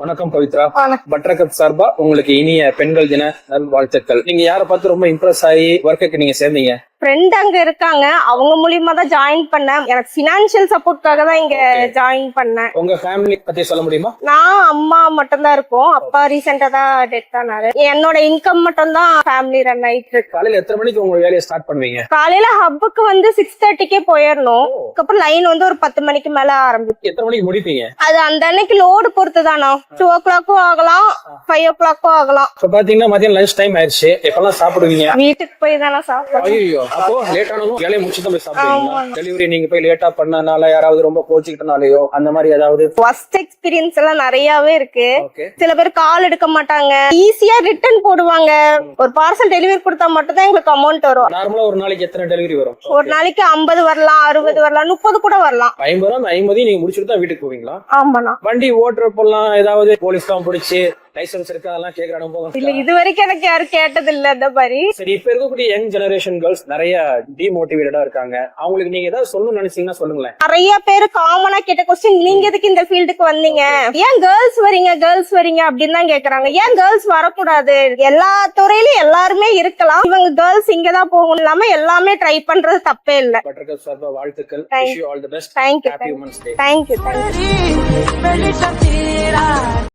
வணக்கம் பவித்ரா. வணக்கம். பட்டர்கப் சார்பா உங்களுக்கு இனிய பெண்கள் தின நல்வாழ்த்துக்கள். நீங்க யாரை பார்த்து ரொம்ப இம்ப்ரெஸ் ஆகி ஒர்க்குக்கு நீங்க சேர்ந்தீங்க? ஃப்ரெண்ட் அங்க இருக்காங்க, அவங்க மூலியமா தான் ஜாயின் பண்ணேன். எனக்கு பினான்சியல் சப்போர்ட்காக தான் இங்க ஜாயின் பண்ணேன். உங்க ஃபேமிலி பத்தி சொல்ல முடியுமா? நான் அம்மா மட்டும் தான் இருக்கோம். அப்பா ரீசெண்டா தான் டெத் ஆனாரு. என்னோட இன்கம் மட்டும் தான் ஃபேமிலி ரன் ஆயிட்டு இருக்கு. காலையில எத்தனை மணிக்கு உங்க வேலையை ஸ்டார்ட் பண்ணுவீங்க? காலையில ஹப்புக்கு 6:30க்கே போயிடணும். அதுக்கப்புறம் லைன் 10 மணிக்கு மேல ஆரம்பிக்கும். எத்தனை மணிக்கு முடிப்பீங்க? அது அந்த அன்னைக்கு லோடு பொறுத்து தானா. 2 o'clock ஆகலாம், 5 o'clock ஆகலாம். இப்ப பாத்தீங்கன்னா மதியம் லஞ்ச் டைம் ஆயிடுச்சு. எப்பெல்லாம் சாப்பிடுவீங்க? வீட்டுக்கு போய் தானே சாப்பிடுவோம். ஐயோ, அப்போ லேட் ஆனதும் வேலையை முடிச்சு தான் போய் சாப்பிடுவீங்களா? டெலிவரி நீங்க போய் லேட்டா பண்ணனால யாராவது ரொம்ப கோச்சிக்கிட்டனாலயோ அந்த மாதிரி ஏதாவது ஃபர்ஸ்ட் எக்ஸ்பீரியன்ஸ் எல்லாம் நிறையவே இருக்கு. ஓகே. சில பேர் கால் எடுக்க மாட்டாங்க, ஈஸியா ரிட்டர்ன் போடுவாங்க. ஒரு பார்சல் டெலிவரி கொடுத்தா மட்டும் தான் எங்களுக்கு அமௌண்ட் வரும். நார்மலா ஒரு நாளைக்கு எத்தனை டெலிவரி வரும்? ஒரு நாளைக்கு 50 வரலாம், 60 வரலாம், 30 கூட வரலாம். 50 நீங்க முடிச்சுட்டு தான் வீட்டுக்கு போவீங்களா? ஆமாண்ணா. வண்டி ஓட்டுறப்பெல்லாம் ஏதாவது போலீஸ் தான் பிடிச்சி லைசன்ஸ் இருக்கு அதெல்லாம் கேக்குற அனுபவம் இல்ல, இது வரைக்கும் எனக்கு யாரும் கேட்டது இல்ல அந்த மாதிரி. சரி, இப்ப இருக்கக்கூடிய யங் ஜெனரேஷன் கேர்ள்ஸ் நிறைய டிமோட்டிவேட்டடா இருக்காங்க. அவங்களுக்கு நீங்க ஏதாவது சொல்லணும்னு நினைச்சீங்கன்னா சொல்லுங்களேன். நிறைய பேர் காமனா கேட்ட கொஸ்டின், நீங்க எதுக்கு இந்த ஃபீல்டுக்கு வந்தீங்க, ஏன் கேர்ள்ஸ் வரீங்க அப்படின்னு தான் கேக்குறாங்க. ஏன் கேர்ள்ஸ் வரக்கூடாது? எல்லா துறையிலும் எல்லாருமே இருக்கலாம், இவங்க கேர்ள்ஸ் இங்கதான் போகணும் இல்லாம எல்லாமே ட்ரை பண்றது தப்பே இல்ல. பட்டர்கப் சார்பா வாழ்த்துக்கள். Thank Wish you all the best. Thank you. Happy Women's Day. Thank you.